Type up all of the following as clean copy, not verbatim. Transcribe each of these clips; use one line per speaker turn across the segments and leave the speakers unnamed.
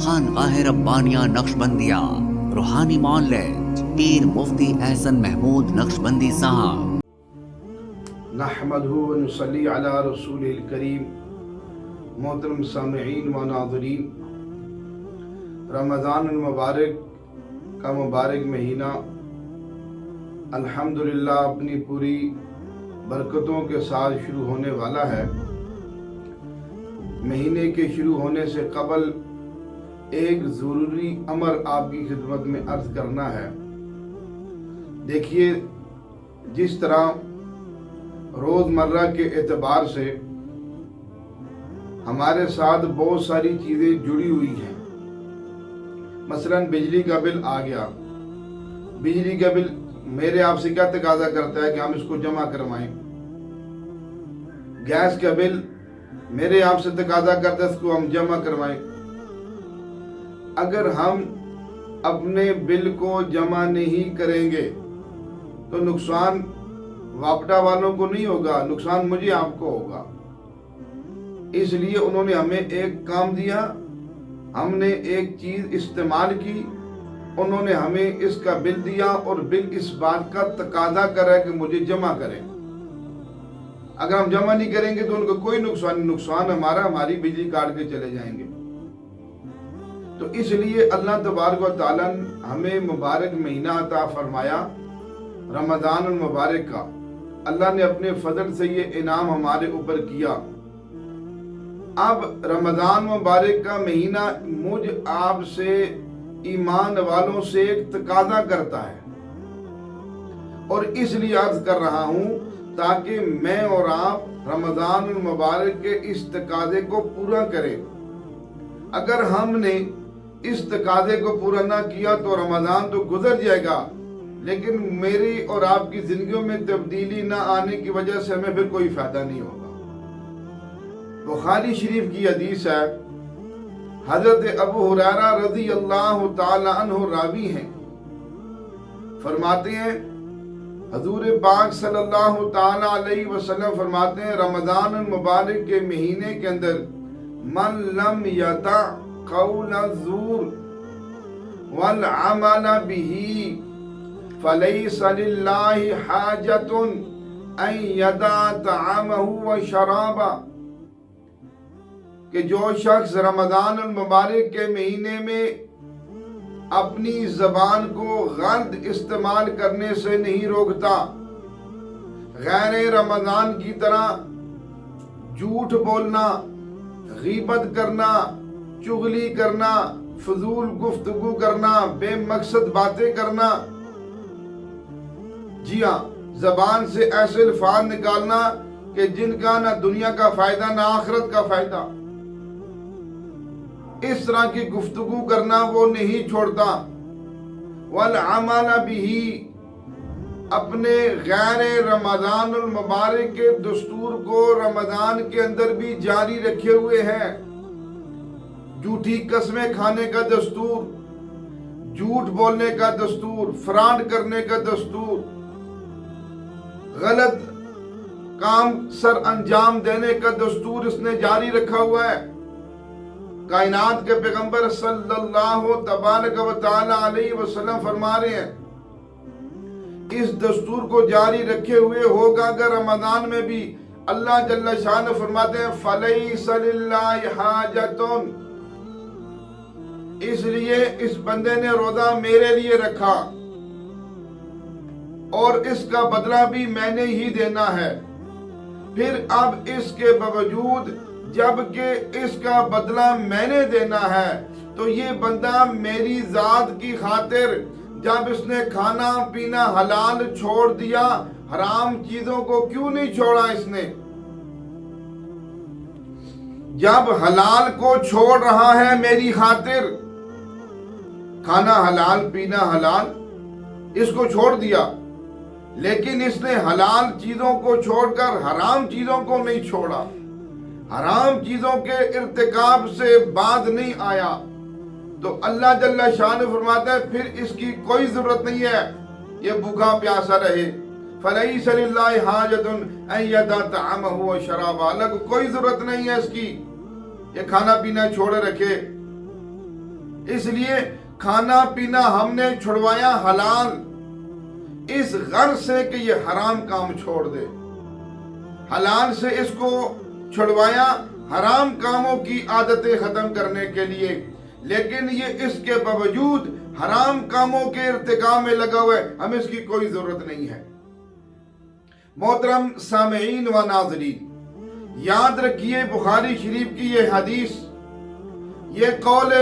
خانقاہ ربانیہ نقشبندیہ روحانی معلم پیر مفتی احسن محمود نقشبندی صاحب۔
نحمدہ و نصلی علی رسول الکریم۔ محترم سامعین و ناظرین، رمضان المبارک کا مبارک مہینہ الحمدللہ اپنی پوری برکتوں کے ساتھ شروع ہونے والا ہے۔ مہینے کے شروع ہونے سے قبل ایک ضروری امر آپ کی خدمت میں عرض کرنا ہے۔ دیکھیے، جس طرح روزمرہ کے اعتبار سے ہمارے ساتھ بہت ساری چیزیں جڑی ہوئی ہیں، مثلا بجلی کا بل آ گیا۔ بجلی کا بل میرے آپ سے کیا تقاضا کرتا ہے کہ ہم اس کو جمع کروائیں؟ گیس کا بل میرے آپ سے تقاضا کرتا ہے اس کو ہم جمع کروائیں۔ اگر ہم اپنے بل کو جمع نہیں کریں گے تو نقصان واپڈا والوں کو نہیں ہوگا، نقصان مجھے آپ کو ہوگا۔ اس لیے انہوں نے ہمیں ایک کام دیا، ہم نے ایک چیز استعمال کی، انہوں نے ہمیں اس کا بل دیا اور بل اس بات کا تقاضا کر رہا ہے کہ مجھے جمع کریں۔ اگر ہم جمع نہیں کریں گے تو ان کو کوئی نقصان ہماری بجلی کاٹ کے چلے جائیں گے۔ تو اس لیے اللہ تبارک و تعالیٰ نے ہمیں مبارک مہینہ عطا فرمایا رمضان المبارک کا۔ اللہ نے اپنے فضل سے یہ انعام ہمارے اوپر کیا۔ اب رمضان مبارک کا مہینہ مجھ آپ سے ایمان والوں سے ایک تقاضا کرتا ہے، اور اس لیے عرض کر رہا ہوں تاکہ میں اور آپ رمضان المبارک کے اس تقاضے کو پورا کریں۔ اگر ہم نے اس تقاضے کو پورا نہ کیا تو رمضان تو گزر جائے گا، لیکن میری اور آپ کی زندگیوں میں تبدیلی نہ آنے کی وجہ سے ہمیں پھر کوئی فائدہ نہیں ہوگا۔ بخاری شریف کی حدیث ہے، حضرت ابو ہریرہ رضی اللہ تعالی عنہ راوی ہیں، فرماتے ہیں حضور پاک صلی اللہ تعالی علیہ وسلم فرماتے ہیں رمضان المبارک کے مہینے کے اندر من لم یدع قول الزور والعمل به فلیس للہ حاجۃ ان یدع طعامہ وشرابہ، کہ جو شخص رمضان المبارک کے مہینے میں اپنی زبان کو غلط استعمال کرنے سے نہیں روکتا، غیر رمضان کی طرح جھوٹ بولنا، غیبت کرنا، چغلی کرنا، فضول گفتگو کرنا، بے مقصد باتیں کرنا، جی ہاں، زبان سے ایسے الفاظ نکالنا کہ جن کا نہ دنیا کا فائدہ نہ آخرت کا فائدہ، اس طرح کی گفتگو کرنا وہ نہیں چھوڑتا۔ والعمل به، اپنے غیر رمضان المبارک کے دستور کو رمضان کے اندر بھی جاری رکھے ہوئے ہیں۔ جھوٹی قسمیں کھانے کا دستور، جھوٹ بولنے کا دستور، فراڈ کرنے کا دستور، غلط کام سر انجام دینے کا دستور اس نے جاری رکھا ہوا ہے۔ کائنات کے پیغمبر صلی اللہ تبارک و تعالی علیہ وسلم فرما رہے ہیں اس دستور کو جاری رکھے ہوئے ہوگا اگر رمضان میں بھی، اللہ جل شانہ فرماتے ہیں فَلَيْسَ لِلَّهِ حَاجَةٌ، اس لیے اس بندے نے روزہ میرے لیے رکھا اور اس کا بدلہ بھی میں نے ہی دینا ہے۔ پھر اب اس کے باوجود جبکہ اس کا بدلہ میں نے دینا ہے تو یہ بندہ میری ذات کی خاطر جب اس نے کھانا پینا حلال چھوڑ دیا، حرام چیزوں کو کیوں نہیں چھوڑا؟ اس نے جب حلال کو چھوڑ رہا ہے میری خاطر، کھانا حلال پینا حلال، اس کو چھوڑ دیا، لیکن اس نے حلال چیزوں کو چھوڑ کر حرام چیزوں کو نہیں چھوڑا، حرام چیزوں کے ارتکاب سے باز نہیں آیا، تو اللہ جل شان فرماتا ہے پھر اس کی کوئی ضرورت نہیں ہے یہ بھوکا پیاسا رہے۔ فَلَيْسَ لِلَّهِ حَاجَةٌ أَن يَدَعَ طَعَامَهُ وَشَرَابَهُ، اللہ کو کوئی ضرورت نہیں ہے اس کی یہ کھانا پینا چھوڑے رکھے۔ اس لیے کھانا پینا ہم نے چھڑوایا حلال، اس غرض سے کہ یہ حرام کام چھوڑ دے، حلال سے اس کو چھڑوایا حرام کاموں کی عادتیں ختم کرنے کے لیے، لیکن یہ اس کے باوجود حرام کاموں کے ارتکاب میں لگا ہوا ہے، ہمیں اس کی کوئی ضرورت نہیں ہے۔ محترم سامعین و ناظرین، یاد رکھیے بخاری شریف کی یہ حدیث، یہ قول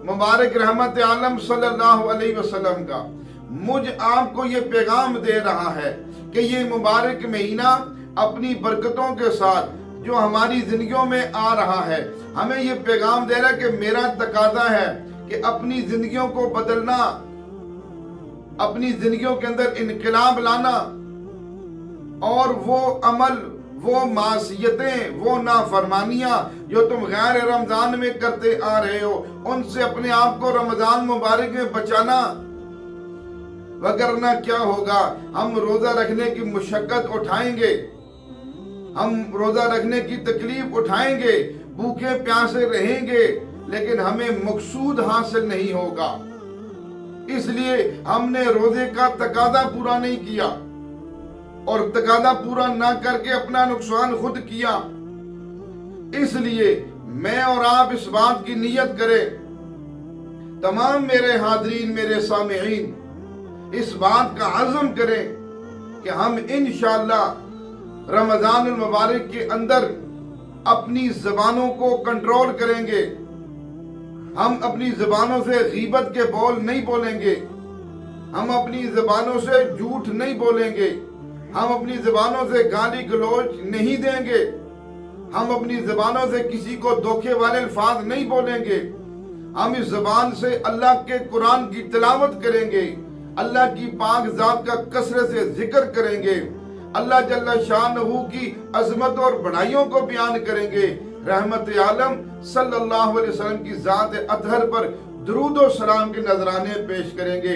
مبارک رحمت عالم صلی اللہ علیہ وسلم کا مجھ آپ کو یہ پیغام دے رہا ہے کہ یہ مبارک مہینہ اپنی برکتوں کے ساتھ جو ہماری زندگیوں میں آ رہا ہے، ہمیں یہ پیغام دے رہا ہے کہ میرا تقاضا ہے کہ اپنی زندگیوں کو بدلنا، اپنی زندگیوں کے اندر انقلاب لانا، اور وہ عمل، وہ معصیتیں، وہ نافرمانیاں جو تم غیر رمضان میں کرتے آ رہے ہو، ان سے اپنے آپ کو رمضان مبارک میں بچانا، وگرنہ کیا ہوگا؟ ہم روزہ رکھنے کی مشقت اٹھائیں گے، ہم روزہ رکھنے کی تکلیف اٹھائیں گے، بھوکے پیاسے رہیں گے، لیکن ہمیں مقصود حاصل نہیں ہوگا۔ اس لیے ہم نے روزے کا تقاضا پورا نہیں کیا، اور تقاضا پورا نہ کر کے اپنا نقصان خود کیا۔ اس لیے میں اور آپ اس بات کی نیت کریں، تمام میرے حاضرین، میرے سامعین اس بات کا عزم کریں کہ ہم انشاءاللہ رمضان المبارک کے اندر اپنی زبانوں کو کنٹرول کریں گے، ہم اپنی زبانوں سے غیبت کے بول نہیں بولیں گے، ہم اپنی زبانوں سے جھوٹ نہیں بولیں گے، ہم اپنی زبانوں سے گالی گلوچ نہیں دیں گے، ہم اپنی زبانوں سے کسی کو دھوکے والے الفاظ نہیں بولیں گے، ہم اس زبان سے اللہ کے قرآن کی تلاوت کریں گے، اللہ کی پاک ذات کا کثرت سے ذکر کریں گے، اللہ جل شانہ کی عظمت اور بڑائیوں کو بیان کریں گے، رحمت عالم صلی اللہ علیہ وسلم کی ذات اطہر پر درود و سلام کے نذرانے پیش کریں گے۔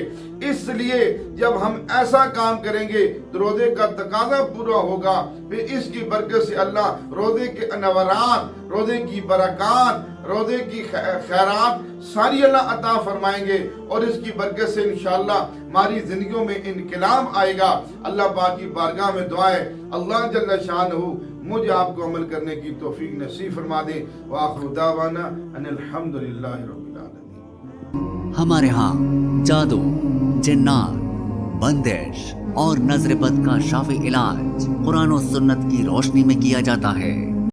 اس لیے جب ہم ایسا کام کریں گے تو روزے کا تقاضا پورا ہوگا، پھر اس کی برکت سے اللہ روزے کے انوارات، روزے کی برکات، روزے کی خیرات ساری اللہ عطا فرمائیں گے، اور اس کی برکت سے انشاءاللہ ہماری زندگیوں میں انقلاب آئے گا۔ اللہ پاک کی بارگاہ میں دعا ہے اللہ جل شانہ مجھے آپ کو عمل کرنے کی توفیق نصیب فرما دے۔ وآخر دعوانا ان الحمدللہ رب العالمین۔
ہمارے ہاں جادو، جنات، بندش اور نظر بد کا شافی علاج قرآن و سنت کی روشنی میں کیا جاتا ہے۔